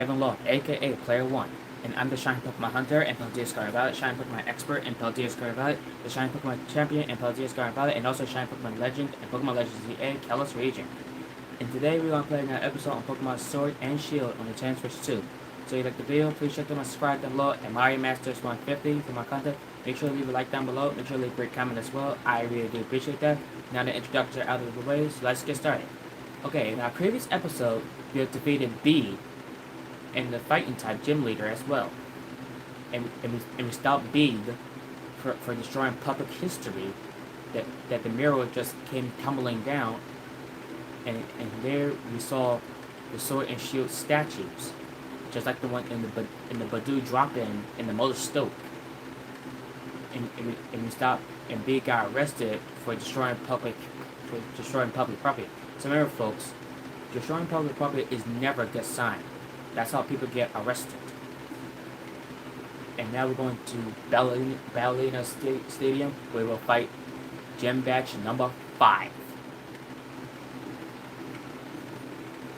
Devon Law, aka Player 1, and I'm the Shiny Pokemon Hunter and Peltier Violet, Shiny Pokemon Expert and Peltier Violet, the Shiny Pokemon Champion and Peltier Violet, and also Shiny Pokemon Legend and Pokemon Legends ZA Kalos Region. And today we're going to play another episode on Pokemon Sword and Shield on the Nintendo Switch 2. So if you like the video, please check out my subscribe down below and Mario Masters 150 for my content. Make sure to leave a like down below, make sure to leave a great comment as well. I really do appreciate that. Now the introductions are out of the way, so let's get started. Okay, in our previous episode, we have defeated B and the fighting type gym leader as well. And we stopped Big for destroying public history that the mirror just came tumbling down, and there we saw the sword and shield statues, just like the one in the Badoo drop-in in the Motor Stoke. And we stopped, and Big got arrested for destroying public property. So remember, folks, destroying public property is never a good sign. That's how people get arrested. And now we're going to Ballerina Stadium, where we'll fight Gym Batch number 5.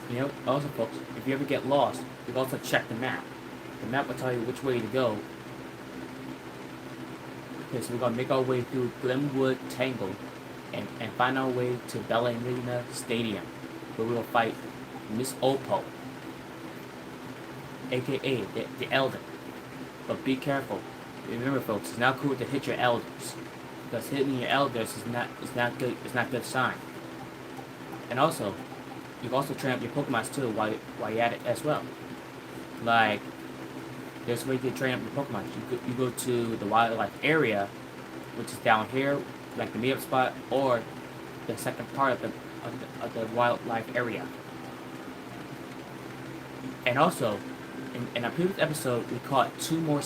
You know, also, folks, if you ever get lost, you can also check the map. The map will tell you which way to go. Okay, so we're going to make our way through Glenwood Tangle and find our way to Ballerina Stadium, where we will fight Miss Oppo, aka the Elder. But be careful. Remember, folks, it's not cool to hit your elders, because hitting your elders is not good. It's not a good sign. And also, you can also train up your Pokemon too while you're at it as well. Like, there's a way to train up your Pokemon. You go to the wildlife area, which is down here, like the meetup spot, or the second part of the wildlife area. And also, in our previous episode, we caught two more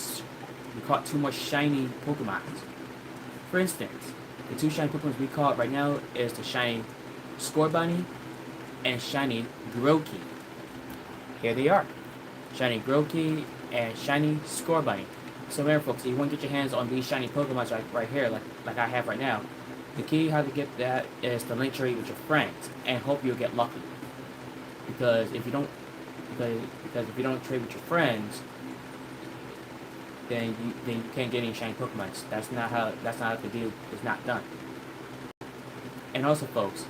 shiny Pokemon. For instance, the two shiny Pokemon we caught right now is the shiny Scorbunny and shiny Grookey. Here they are, shiny Grookey and shiny Scorbunny. So remember, folks, if you want to get your hands on these shiny Pokemon right here, like I have right now, the key how to get that is to link trade with your friends and hope you'll get lucky. Because if you don't trade with your friends, then you can't get any shiny Pokemon. That's not how the deal is not done. And also, folks,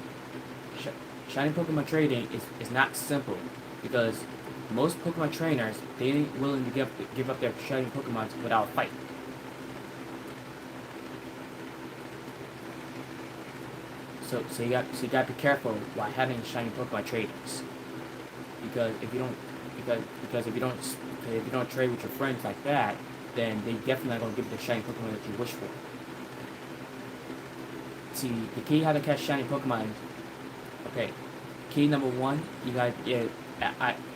shiny Pokemon trading is not simple, because most Pokemon trainers, they ain't willing to give up their shiny Pokemon without a fight. So you got to be careful while having shiny Pokemon tradings. Because if you don't trade with your friends like that, then they definitely not gonna give you the shiny Pokemon that you wish for. See, the key how to catch shiny Pokemon. Okay, key number 1, you gotta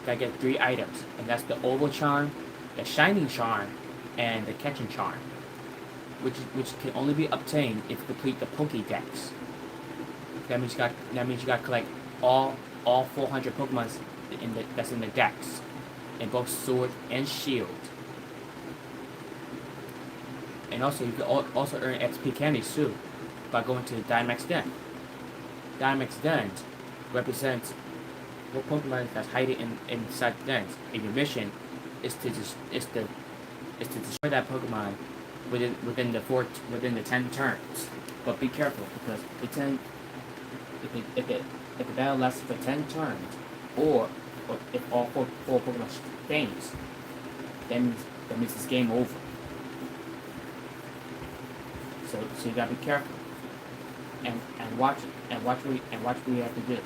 get 3 items, and that's the Oval Charm, the Shining Charm, and the Catching Charm, which can only be obtained if you complete the Pokédex. That means you got to collect all 400 Pokemon that's in the Dex, in both Sword and Shield. And also, you can also earn XP candies too by going to the Dynamax Den. Dynamax Dens represents what Pokemon that's hiding inside the dens. And your mission is to destroy that Pokemon within the 10 turns. But be careful, because if the battle lasts for 10 turns, or if all four Pokemon faints, that means it's game over. So you gotta be careful and watch what you have to do.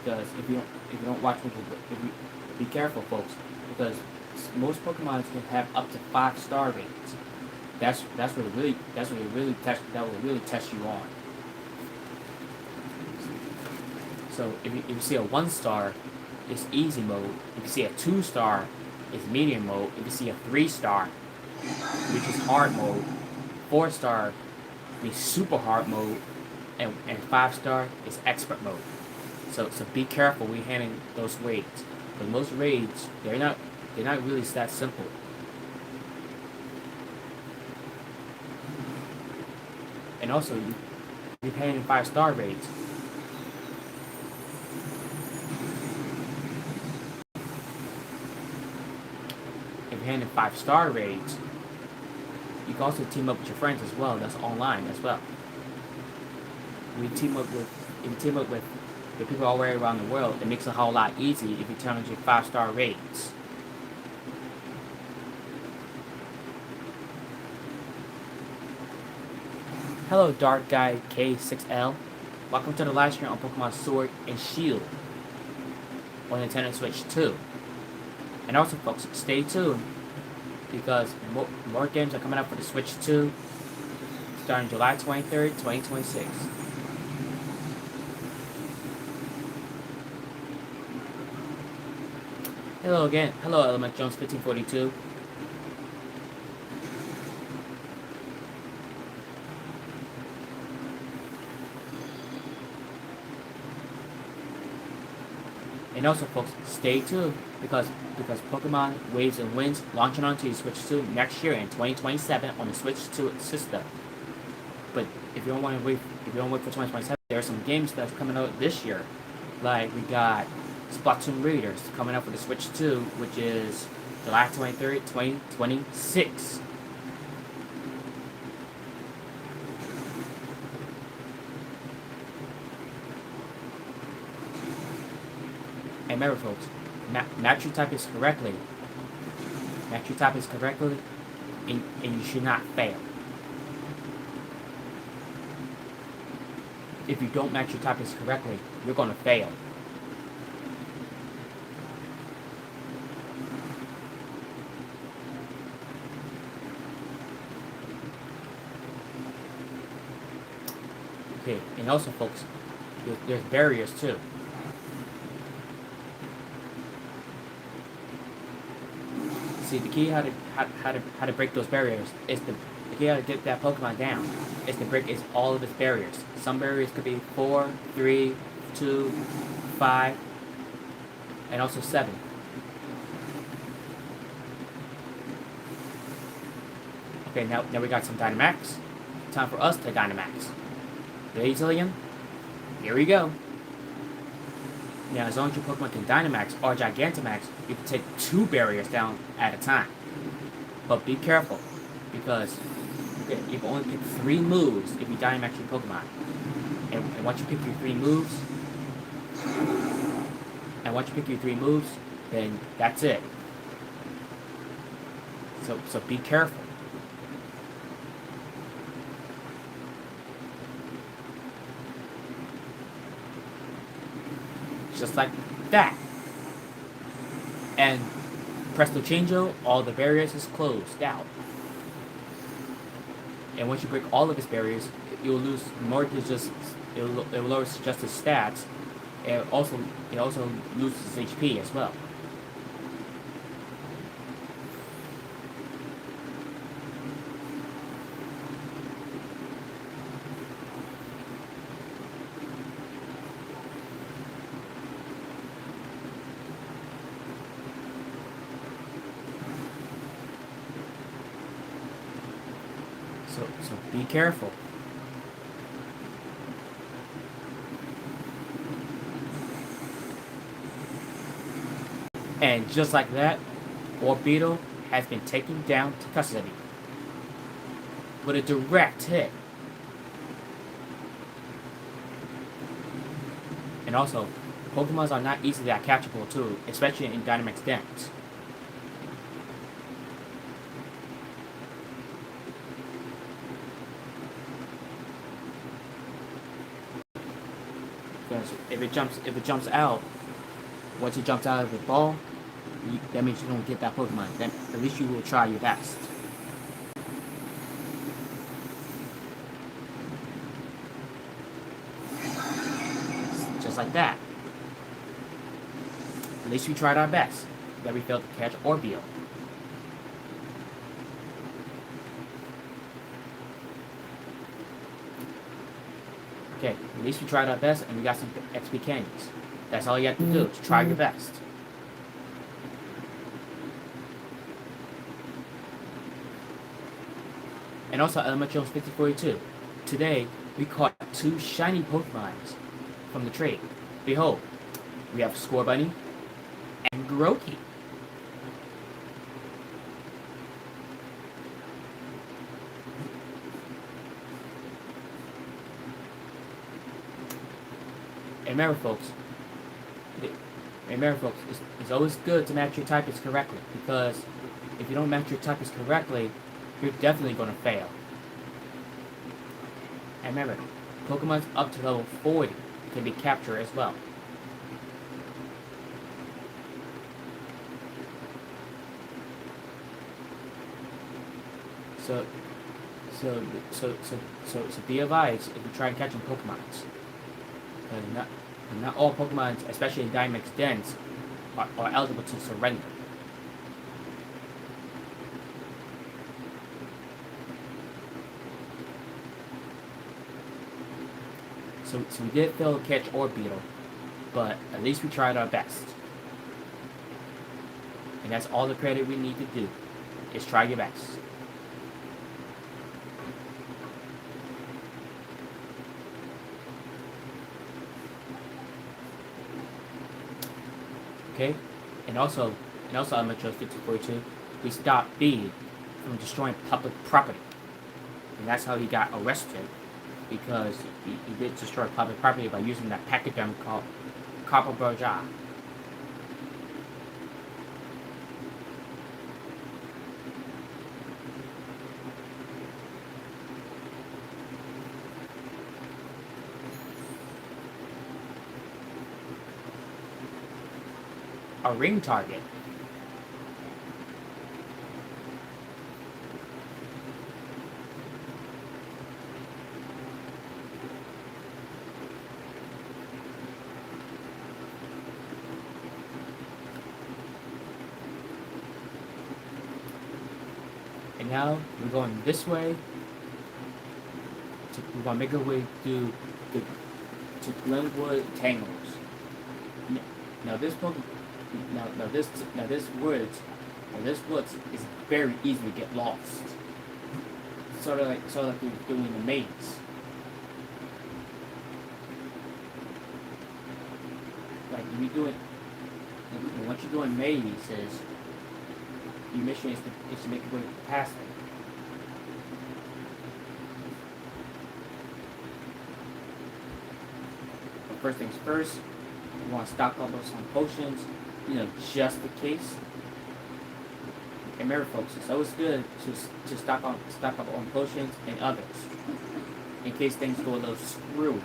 Because if you don't watch what you be careful, folks, because most Pokemon can have up to 5 star rates. That will really test you on. So if you see a 1 star, it's easy mode. If you see a 2 star, it's medium mode. If you see a 3 star, which is hard mode, 4 star is super hard mode, and 5 star is expert mode. So be careful when handling those raids. Because most raids, they're not really that simple. And also, you're paying 5 star raids. you're handing 5-star raids, you can also team up with your friends as well. That's online as well. We team up with the people all the way around the world. It makes it a whole lot easier if you turn on your 5-star raids. Hello, Dark Guy K6L. Welcome to the live stream on Pokemon Sword and Shield on Nintendo Switch 2. And also, folks, stay tuned because more games are coming out for the Switch 2 starting July 23rd, 2026. Hello again. Hello, Element Jones 1542. And also, folks, stay tuned because Pokemon Waves and Winds launching onto the Switch 2 next year in 2027 on the Switch 2 system. But if you don't want to wait, for 2027, there are some games that's coming out this year. Like we got Splatoon Raiders coming out for the Switch 2, which is July 23rd, 2026. And remember, folks, match your types correctly. Match your types correctly, and you should not fail. If you don't match your types correctly, you're going to fail. Okay, and also, folks, there's barriers too. See, the key how to break those barriers is the key how to get that Pokemon down is to break all of its barriers. Some barriers could be 4, 3, 2, 5, and also 7. Okay, now we got some Dynamax. Time for us to Dynamax. Ready, Zillion? Here we go. Now, as long as your Pokemon can Dynamax or Gigantamax, you can take 2 barriers down at a time. But be careful, because you can only pick 3 moves if you Dynamax your Pokemon. And once you pick your 3 moves, then that's it. So be careful. Just like that. And presto changeo, all the barriers is closed out. And once you break all of its barriers, you'll lose more than just it will lower just its stats. And it also loses its HP as well. So be careful. And just like that, Orbeetle has been taken down to custody with a direct hit. And also, Pokemons are not easily catchable too, especially in Dynamax decks. If it jumps out, once it jumps out of the ball, that means you don't get that Pokemon. Then at least you will try your best. Just like that. At least we tried our best. That we failed to catch Orbeetle. Okay, at least we tried our best and we got some XP candies. That's all you have to do, to try your best. And also, Element Jones 5042. Today, we caught 2 shiny Pokemons from the trade. Behold, we have Scorbunny and Grookey. remember, folks, it's always good to match your types correctly, because if you don't match your types correctly, you're definitely going to fail. And remember, Pokemon's up to level 40 can be captured as well. So be advised if you try catching Pokemons. Not all Pokemon, especially in Dynamax Dens, are eligible to surrender. So we did fail to catch Orbeetle, but at least we tried our best. And that's all the credit we need to do, is try your best. Okay? And also on Metro 5242, we stopped B from destroying public property. And that's how he got arrested, because he did destroy public property by using that pachyderm called Copper Burja. A ring target. And now we're going this way. We're gonna make our way to Glenwood Tangles. Now this woods is very easy to get lost. Sort of like you're doing a maze. Like if you're doing, once you're doing mazes, your mission is to make your way past them. But first things first, you want to stock up on some potions, just in case. And remember, folks, it's always good to stock up on potions and others, in case things go a little screwy.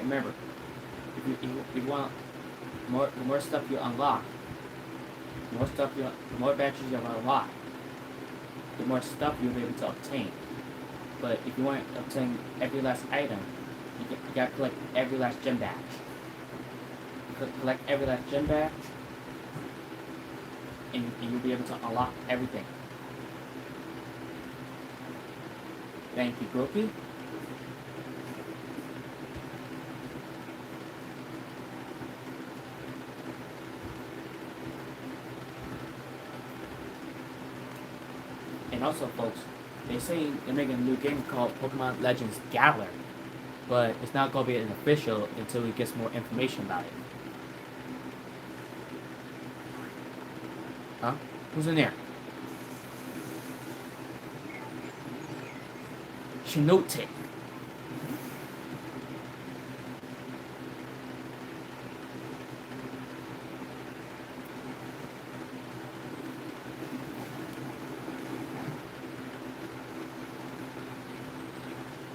Remember, if you want the more stuff you unlock, the more badges you unlock, the more stuff you'll be able to obtain. But if you want to obtain every last item, you gotta collect every last gem badge. Collect every last gem badge, and you'll be able to unlock everything. Thank you, Brookie. And also, folks, they're saying they're making a new game called Pokemon Legends Galar, but it's not going to be an official until we get some more information about it. Huh? Who's in there? Chinote.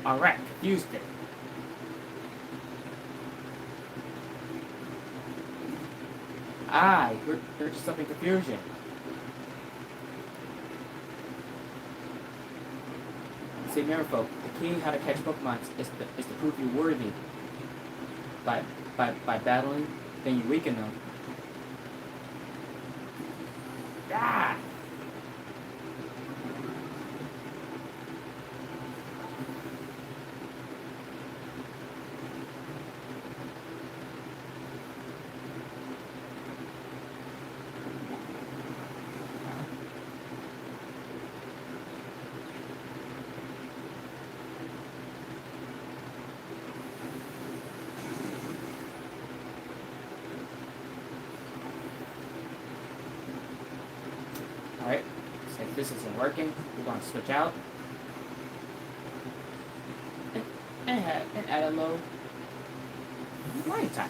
Alright, confused it. You're just something confusion. See, remember, folks, the key how to catch Pokemon is to prove you're worthy by battling, then you weaken them. Ah! this isn't working, we're going to switch out and add a low line time.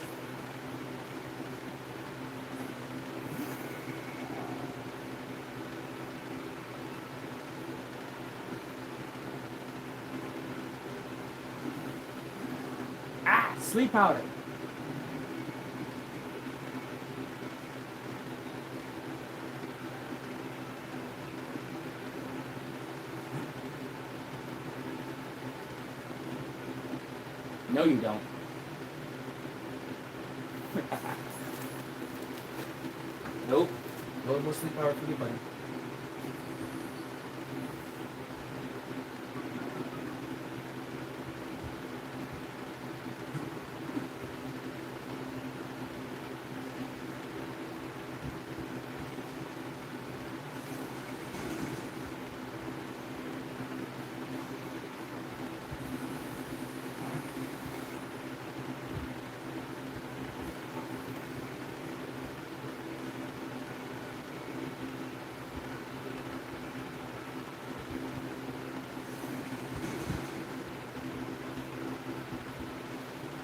Sleep powder. No, you don't. Nope. No more sleep powder for you, buddy.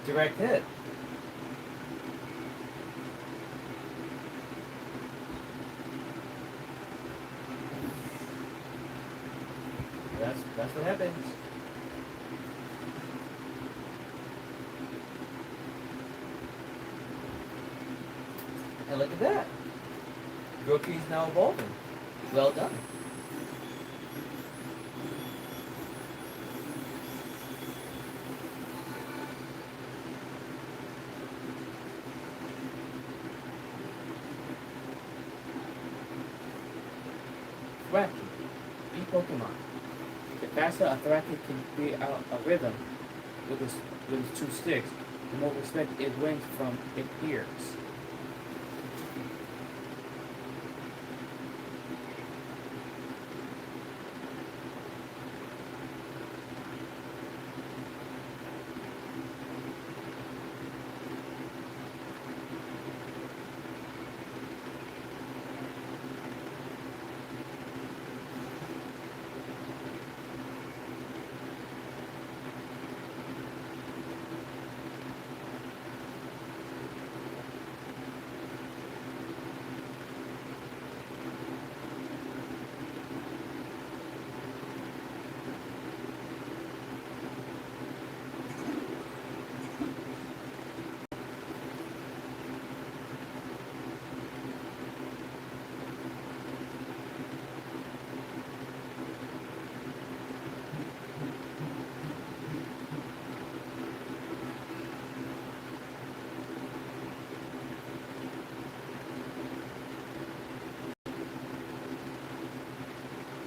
Direct hit. That's what happens. And look at that. Rookie is now evolving. Well done. Thwacky. Be Pokemon. The faster a Thwacky can create a rhythm with its two sticks, the more respect it wins from its peers.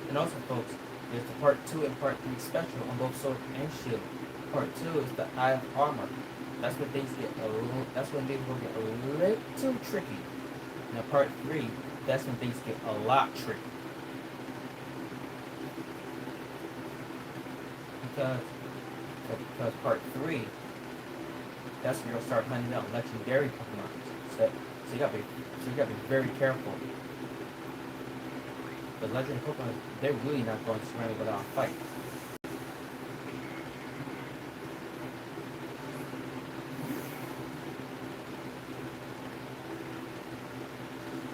And also, folks, there's the Part 2 and Part 3 special on both Sword and Shield. Part 2 is the Eye of Armor. That's when things will get a little tricky. Now Part 3, that's when things get a lot tricky. Because Part 3, that's when you'll start hunting out legendary Pokemon. So you gotta be very careful. The legendary Pokemon, they're really not going to surrender without a fight.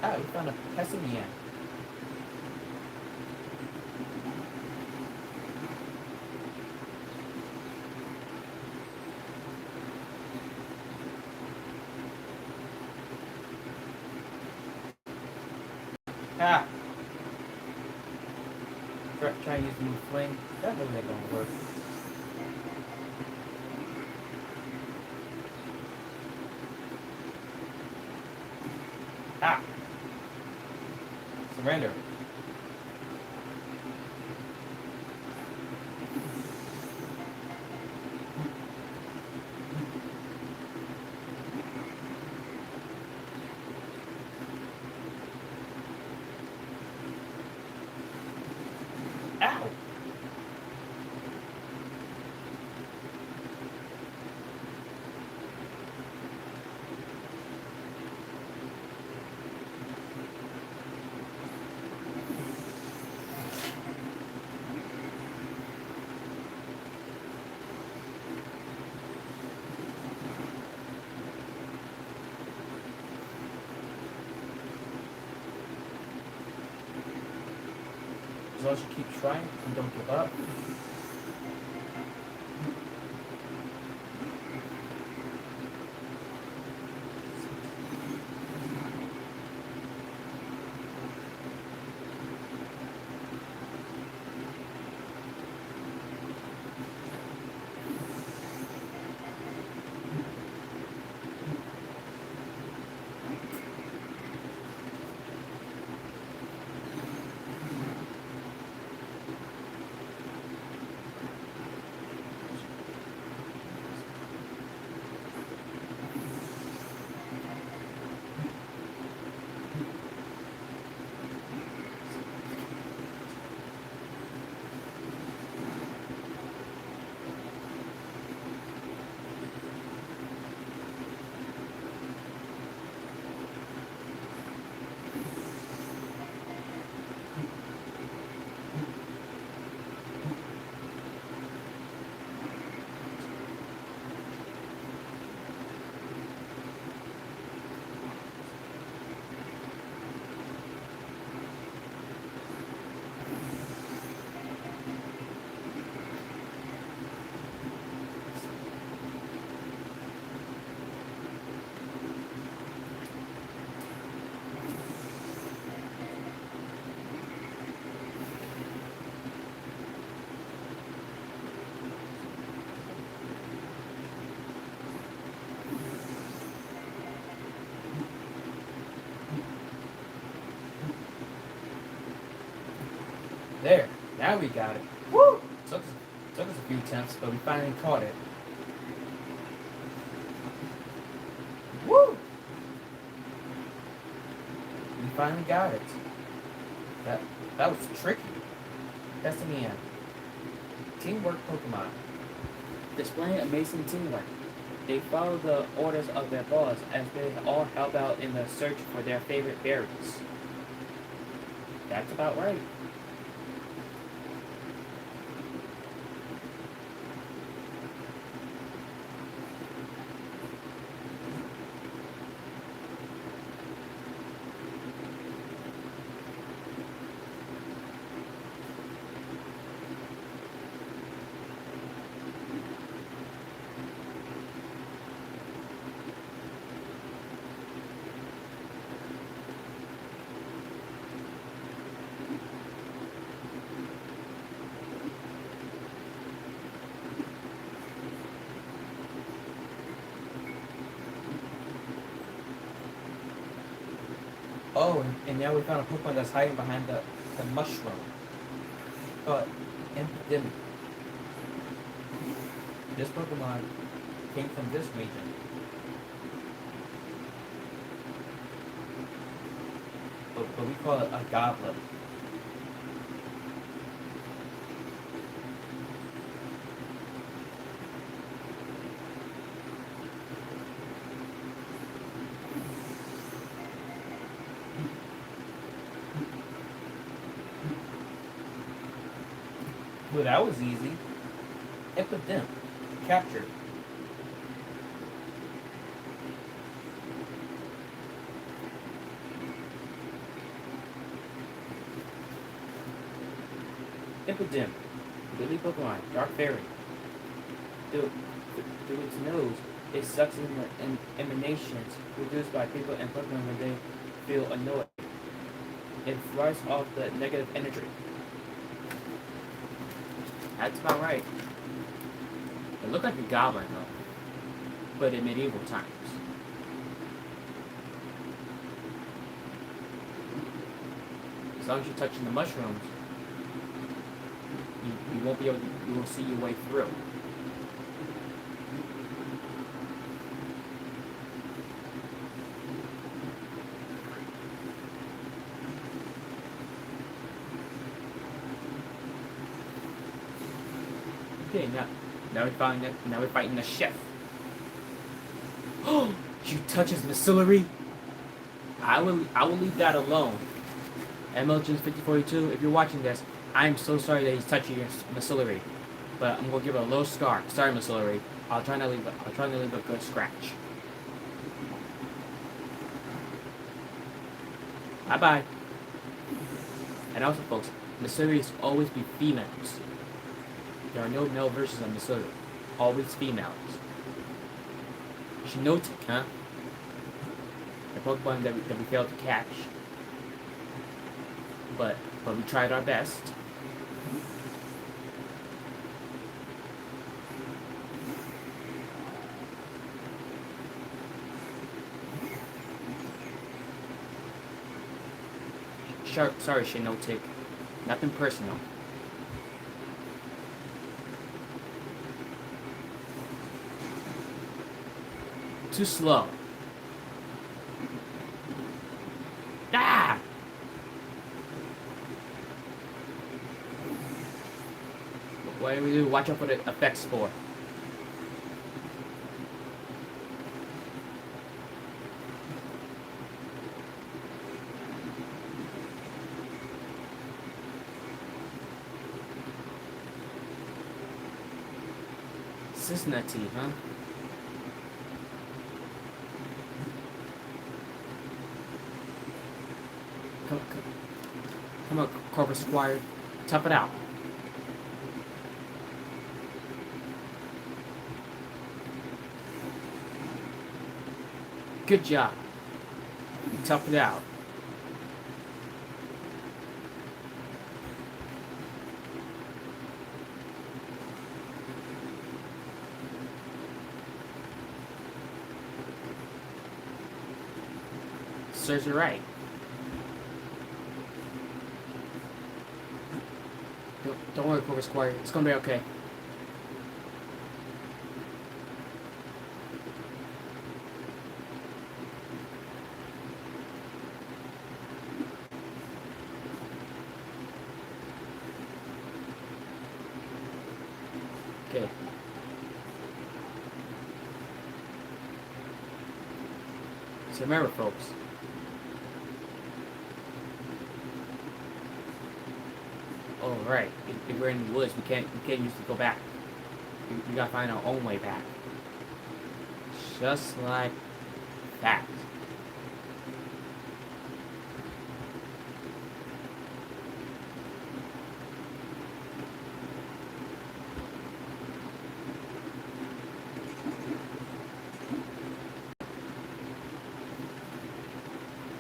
Ah, we found a Pessimian. Ah! Try to use the new fling. That really ain't gonna work. Ah! Surrender. Ow! also keep trying and don't give up. There, now we got it. Woo! Took us a few attempts, but we finally caught it. Woo! We finally got it. That was tricky. That's in the end. Teamwork Pokemon. Displaying amazing teamwork. They followed the orders of their boss as they all helped out in the search for their favorite berries. That's about right. Oh, and now we found a Pokemon that's hiding behind the mushroom. But Impidimit. This Pokemon came from this region. But we call it a Goblet. Well, that was easy. Epidemic. Captured. Epidemic. Deadly Pokemon. Dark Fairy. Through its nose, it sucks in the emanations produced by people and Pokemon when they feel annoyed. It thrives off the negative energy. That's about right. It looked like a goblin though, but in medieval times. As long as you're touching the mushrooms, you won't be able to, you will see your way through. Okay, now we're fighting the chef. Oh, you touch his Macillary? I will leave that alone. MLGens 5042, if you're watching this, I'm so sorry that he's touching your Macillary, but I'm gonna give it a low scar. Sorry, Macillary. I'll try to leave a good scratch. Bye bye. And also, folks, Missouri's always be females. There are no male versions of Missouri. Always females. Shiinotic, huh? The Pokemon that we failed to catch. But we tried our best. Sorry, Shiinotic. Nothing personal. Too slow. Ah! What do we do? Watch out for the effect spore. Cincinnati, huh? Come on, Corporate Squire. Tough it out. Good job. Tough it out. Serves you right. Don't worry, Corporate Squire. It's gonna be okay. Okay. So remember, folks. Oh right, if we're in the woods, we can't usually go back. We gotta find our own way back. Just like that.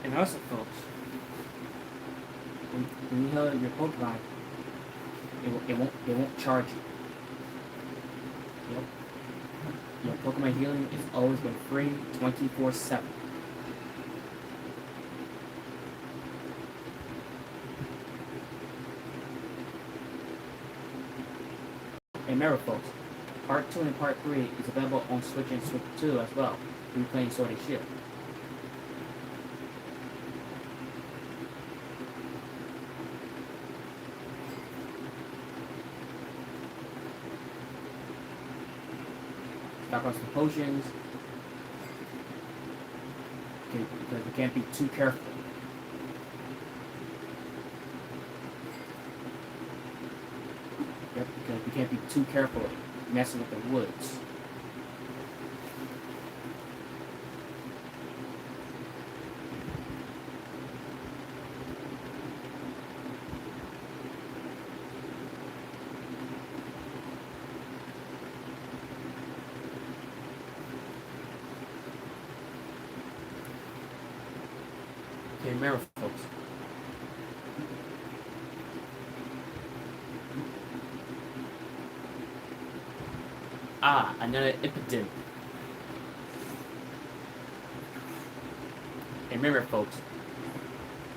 And also, folks, when you heal your Pokemon, it won't charge you. Yep. Your Pokemon healing is always been free 24/7. And remember, folks, Part 2 and Part 3 is available on Switch and Switch 2 as well. We're playing Sword and Shield. Stock on some potions. Okay, because we can't be too careful. Yep, because we can't be too careful messing with the woods. Okay, remember, folks. Ah, another Impidimp. And remember, folks,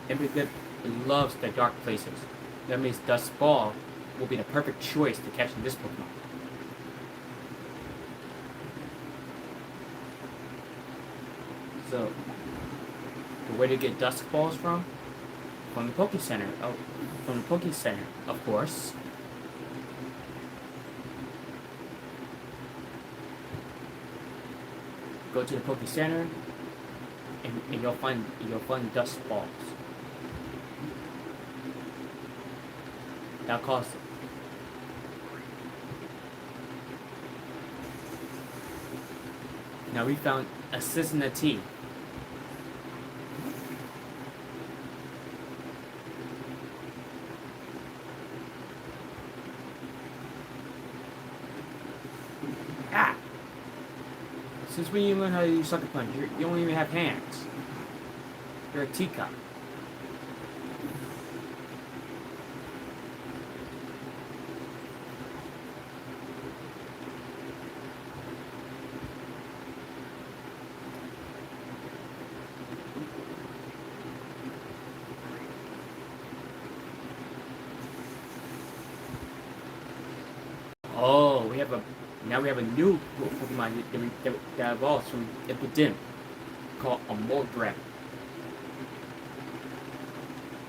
Impidimp loves the dark places. That means Dusk Ball will be the perfect choice to catch this Pokemon. So, the way to get Dusk Balls from the Poke Center. Oh, from the Poke Center, of course. Go to the Poke Center, and you'll find Dusk Balls. That'll cost it. Now we found a Cincinnati. Ah! Since when you learn how to use Sucker Punch? You don't even have hands. You're a teacup. Oh, we have a new Pokemon that evolves from Ipidin called a Morgram.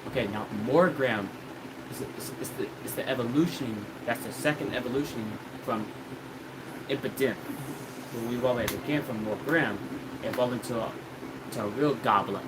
Okay, now Morgram is the evolution. That's the second evolution from Ipidin. When we evolved again from Morgram, it evolved into a real goblin.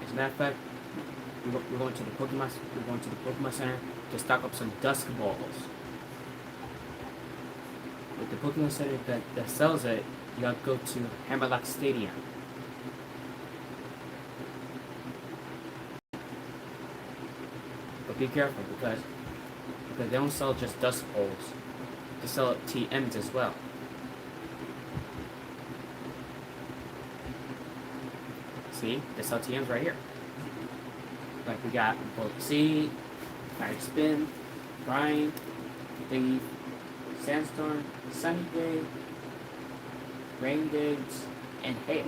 As a matter of fact, we're going to the Pokemon Center to stock up some Dusk Balls. With the Pokemon Center that sells it, you gotta go to Hammerlock Stadium. But be careful because they don't sell just Dusk Balls. They sell TMs as well. See, they sell TMs right here. Like we got Volt Seed, Fire Spin, Brine, Thingy, Sandstorm, Sunny Day, Rain Days, and Hail.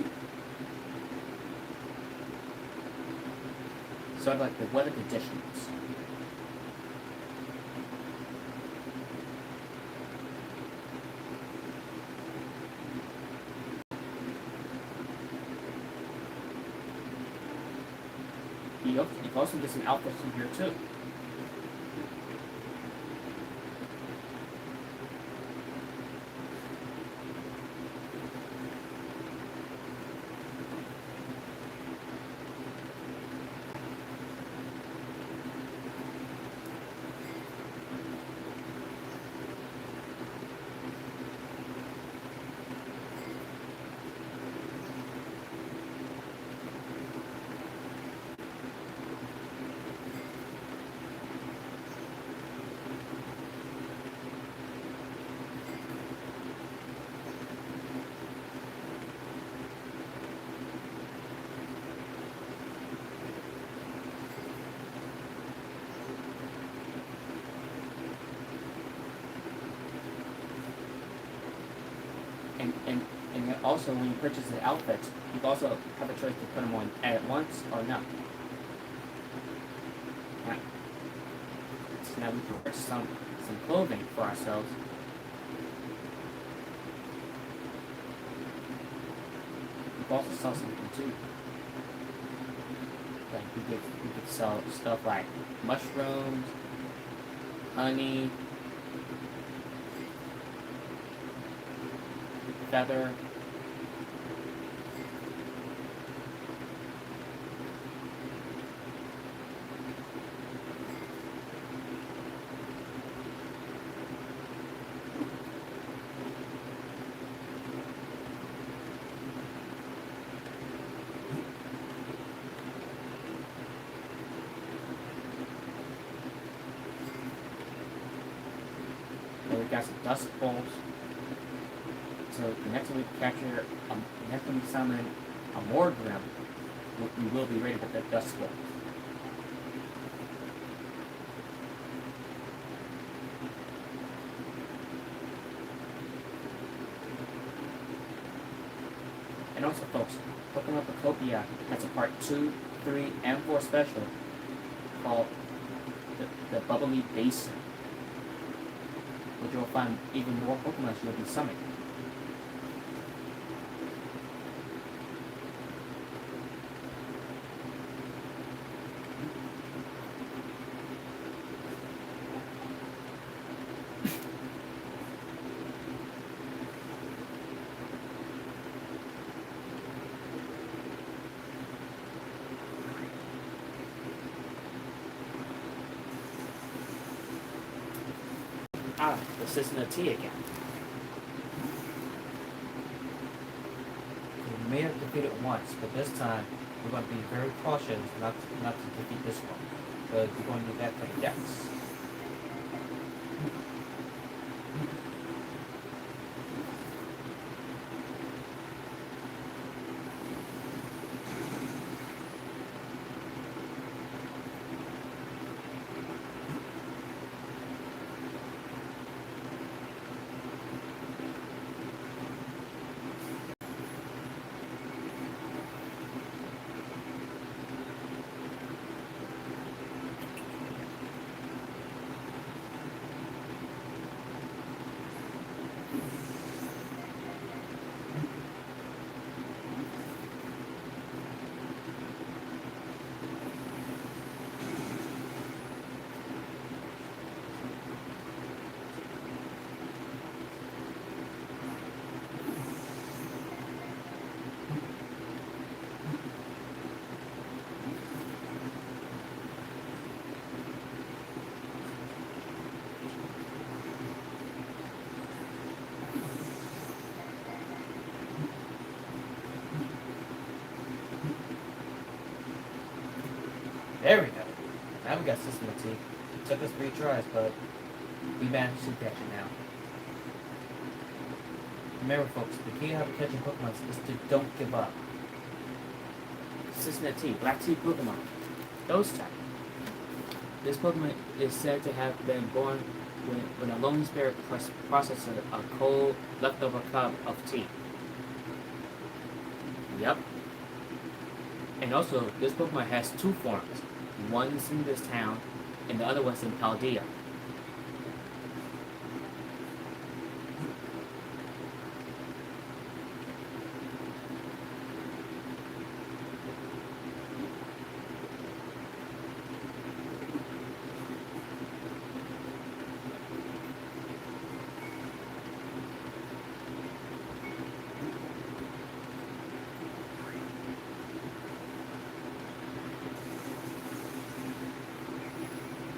Sort of like the weather conditions. You can also get some outfits from here too. And also when you purchase the outfits, you also have a choice to put them on at once or not. Now, so now we can purchase some clothing for ourselves. We can also sell something too. Like we could sell stuff like mushrooms, honey, feather. And we got some dust balls. So the next time we capture, the next time we summon a Morgram, we will be ready with the dust balls. And also, folks, Pokemon Pocopia has a part 2, 3, and 4 special called the Bubbly Basin, which you'll find even more Pokemon you'll be summoning. The System of T again. We may have defeated it once, but this time we're going to be very cautious not to defeat this one. But we're going to do that for the depths. There we go. Now we got System of T. It took us 3 tries, but we managed to catch it now. Remember, folks, the key to how to catching Pokemon is to don't give up. System of T, Black Tea Pokemon. Those type. This Pokemon is said to have been born when a lonely spirit processed a cold leftover cup of tea. Yep. And also, this Pokemon has 2 forms. One's in this town, and the other one's in Paldea.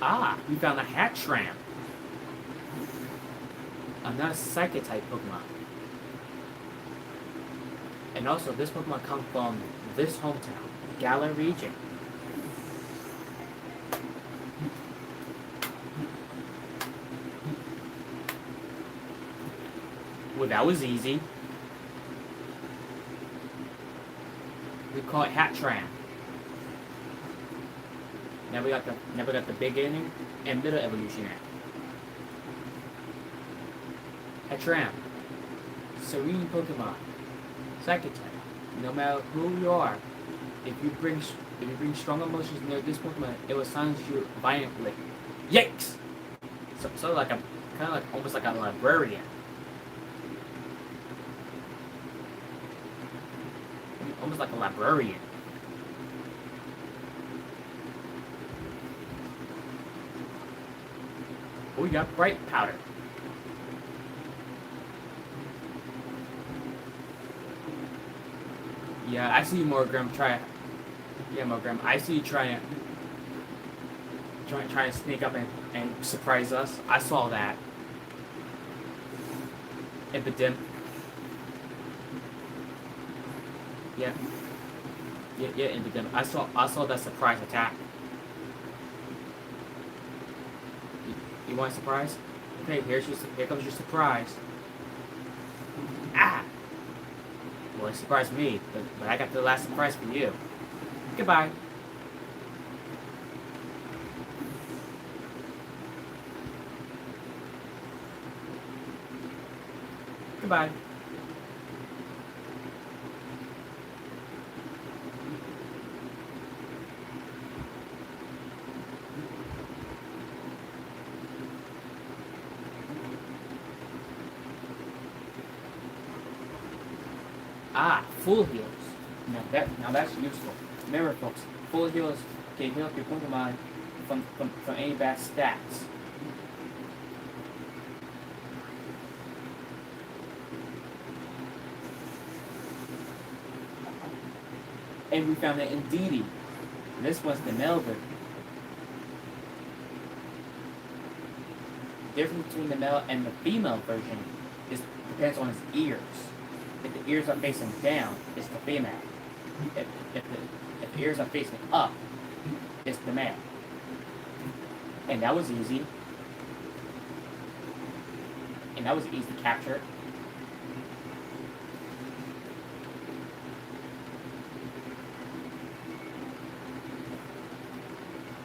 Ah, we found a Hatchram. Another Psychic type Pokemon. And also, this Pokemon comes from this hometown, Galar region. Well, that was easy. We call it Hatchram. Now we got the beginning and middle evolutionary. Hatchram. Serene Pokemon. Psychic type. No matter who you are, if you bring strong emotions near this Pokemon, it will silence you violently. Yikes! So like almost like a librarian. Almost like a librarian. We got Bright Powder. Yeah, I see you, Morgram. Try it. Yeah, Morgram. I see you trying to sneak up and surprise us. I saw that. Epidem. Yeah. Yeah, Epidem. I saw that surprise attack. You want a surprise? Okay, here comes your surprise. Ah! Well, it surprised me, but I got the last surprise for you. Goodbye. Goodbye. Ah, full heals. Now that's useful. Remember, folks, full heals can heal your Pokemon from any bad stats. And we found it in Didi. This was the male version. The difference between the male and the female version is depends on his ears. If the ears are facing down, it's the female. If the ears are facing up, it's the male. And that was easy. And that was easy to capture.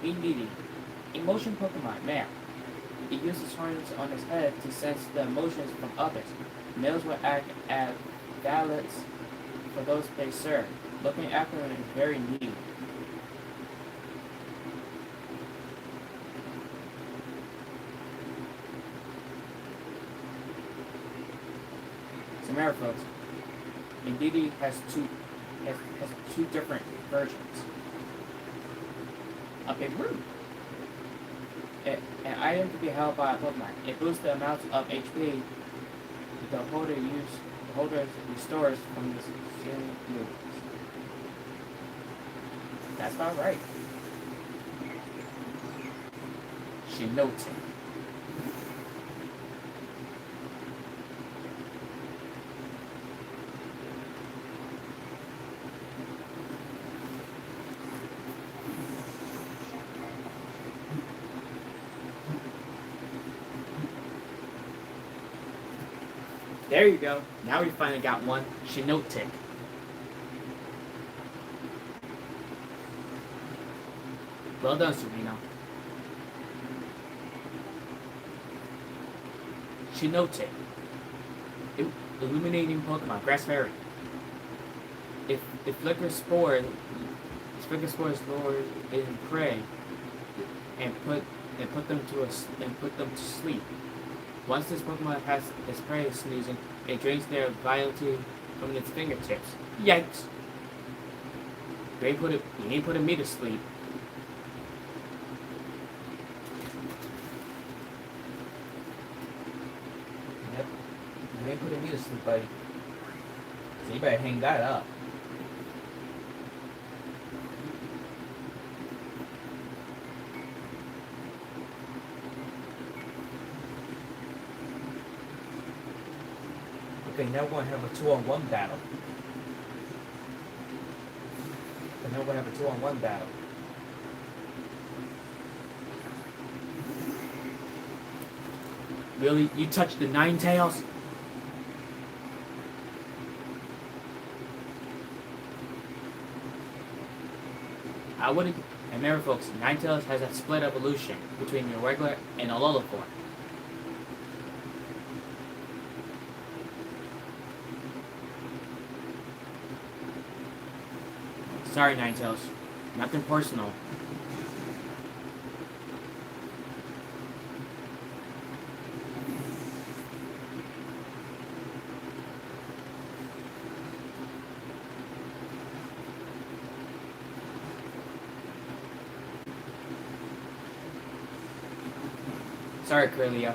Indeed, emotion Pokemon, male. It uses horns on its head to sense the emotions from others. Males will act as valets for those they serve. Looking after them is very neat. So remember, folks, Indeedee has two different versions. A big root. An item to be held by a Pokemon. It boosts the amount of HP the holder restores from the ceiling moves. That's about right. Shinote. There you go. Now we finally got one. Shinotic. Well done, Sereno. Shinotic. Illuminating Pokemon. Grass Fairy. If Flicker Spores lure in prey and put them to sleep. Once this Pokemon has its prey sneezing, it drains their vitality from its fingertips. Yikes! You ain't putting me to sleep. Yep. You ain't putting me to sleep, buddy. So you better hang that up. Okay, now we're going to have a 2-on-1 battle. Really? You touched the Ninetales? I wouldn't. And remember, folks, Ninetales has a split evolution between your regular and a Lullaform. Sorry, Ninetales. Nothing personal. Sorry, Kirlia.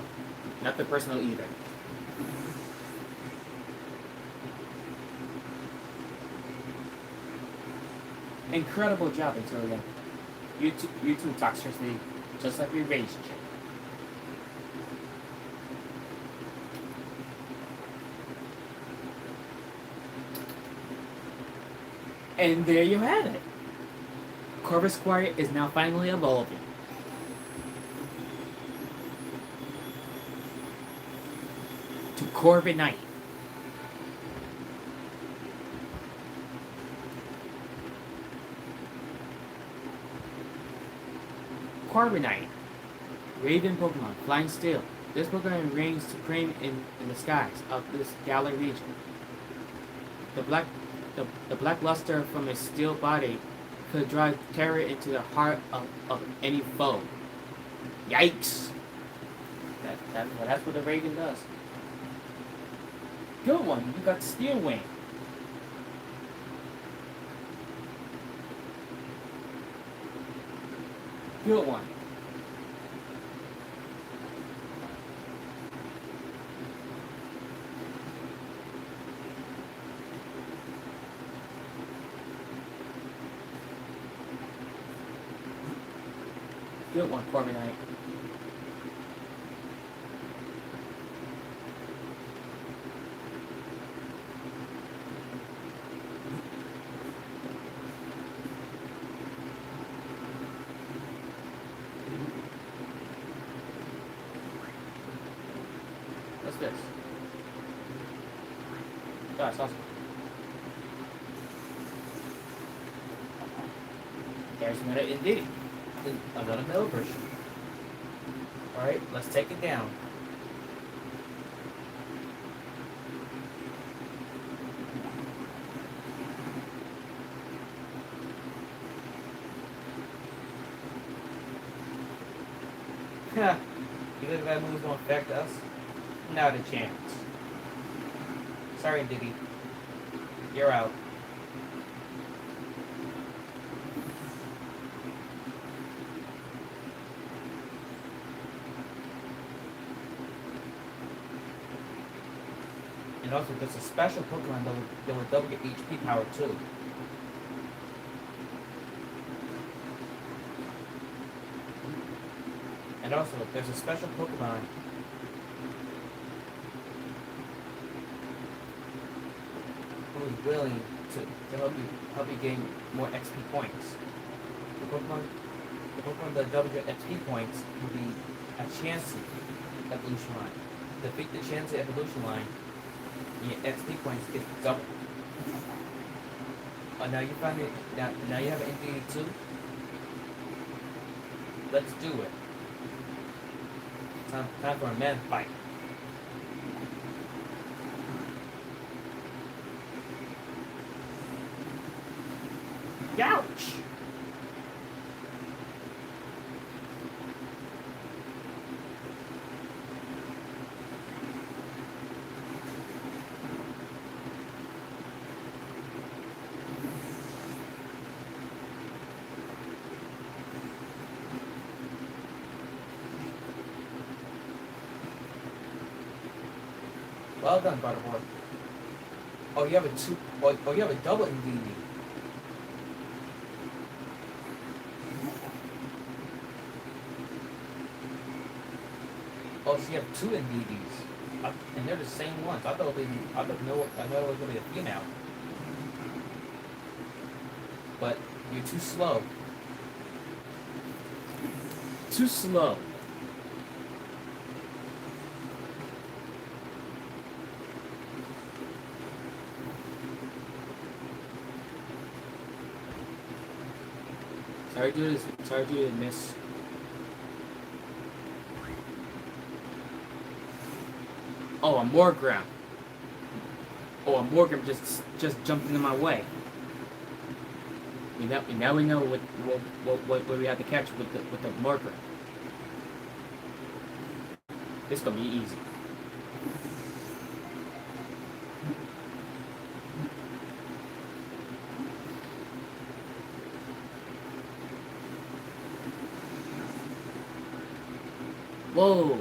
Nothing personal either. Incredible job, Antonia. You two talk seriously, just like we raised you. And there you have it. Corvus Squire is now finally evolving. To Corviknight. Corviknight. Raven Pokemon, flying steel. This Pokemon reigns supreme in the skies of this Galar region. The black luster from its steel body could drive terror into the heart of any foe. Yikes! That's what the Raven does. Good one, you got Steel Wing. Field 1. Field 1, Corviknight. What's this? Oh, it's awesome. There's another indeed. Another middle version. Alright, let's take it down. Ha! You think that move's gonna affect us? Not a chance. Sorry, Diddy. You're out. And also, there's a special Pokemon that will double your HP power too. And also, there's a special Pokemon who is willing to help you gain more XP points. The Pokemon that double your XP points will be a Chansey evolution line. Defeat the Chansey evolution line, and your XP points get double. Oh, now you find it. Now you have an Infinity 2. Let's do it. Time for a man fight. Ouch! Well done, Butterboy. Oh, you have a two. Oh, you have a double indeed. Oh, so you have two NDDs, and they're the same ones. I thought I know it was gonna be a female, but you're too slow. Too slow. Sorry to do this, miss. Oh, a Morgram. Oh, a Morgram just jumped into my way. Now we know what we have to catch with the Morgram. This is gonna be easy. Whoa.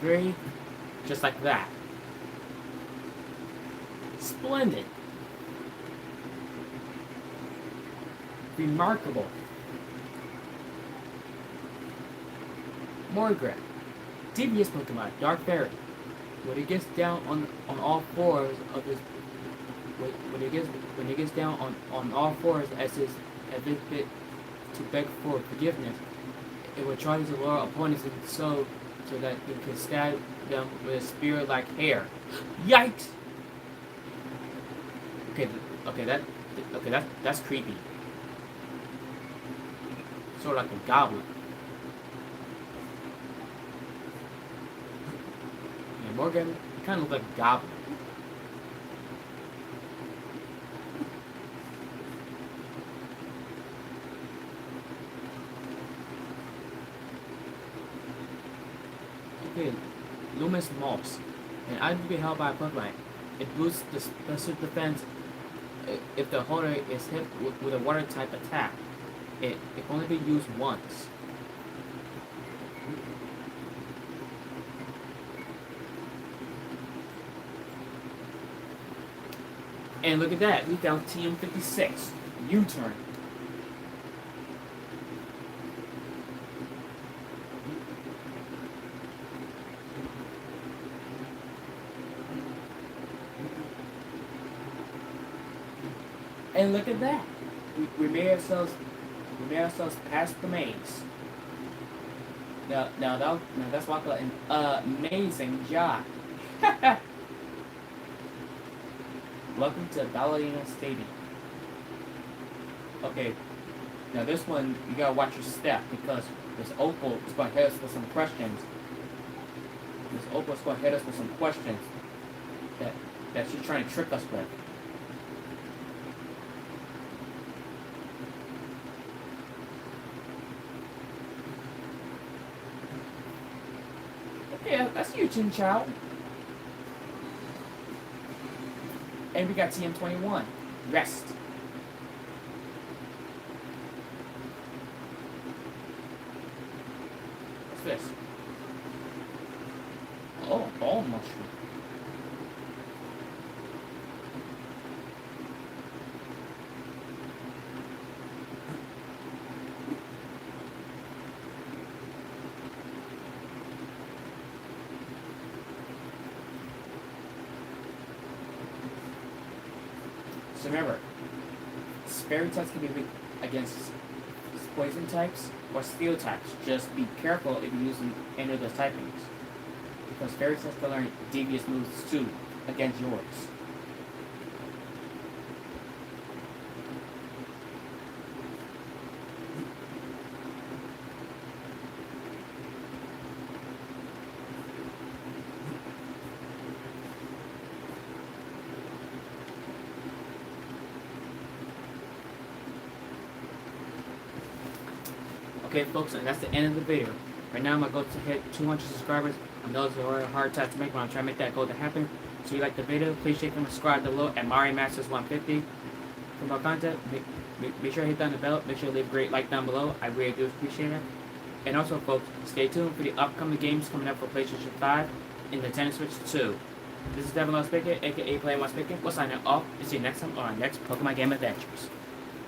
Very, just like that. Splendid. Remarkable. Morgrad. Devious Pokemon, Dark Fairy. When he gets down on all fours of his when he gets down on all fours as if it to beg for forgiveness, it will try to lure opponents so that it can stab them with a spear like hair. Yikes! That's creepy. Sort of like a goblin. Yeah, Morgan kind of look like a goblin. Okay, Loomis Mops. An item to be held by a Pokemon. It boosts the special defense if the holder is hit with a water type attack. It can only be used once. And look at that, we found TM56. U-turn. And look at that. We made ourselves past the maze. Now that's like an amazing job. Welcome to Ballerina Stadium. Okay, now this one you gotta watch your step because this Opal is gonna hit us with some questions. This Opal is gonna hit us with some questions that she's trying to trick us with. Yeah, that's you, Chin Chow. And we got TM21. Rest. What's this? Oh, ball mushroom. So remember, fairy types can be weak against poison types or steel types. Just be careful if you use any of those typings. Because fairy types can learn devious moves too against yours. Okay, folks, and that's the end of the video. Right now, my goal is to hit 200 subscribers. I know it's a very hard task to make, but I'm trying to make that goal to happen. So if you like the video, please shake and subscribe below at Mario Masters 150. For more content, make sure to hit down the bell. Make sure to leave a great like down below. I really do appreciate it. And also, folks, stay tuned for the upcoming games coming up for PlayStation 5 and the Nintendo Switch 2. This is Devon Law speaking, aka Player One speaking. We'll sign it off and see you next time on our next Pokemon Game Adventures.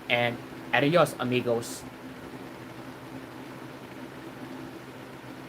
And adios, amigos.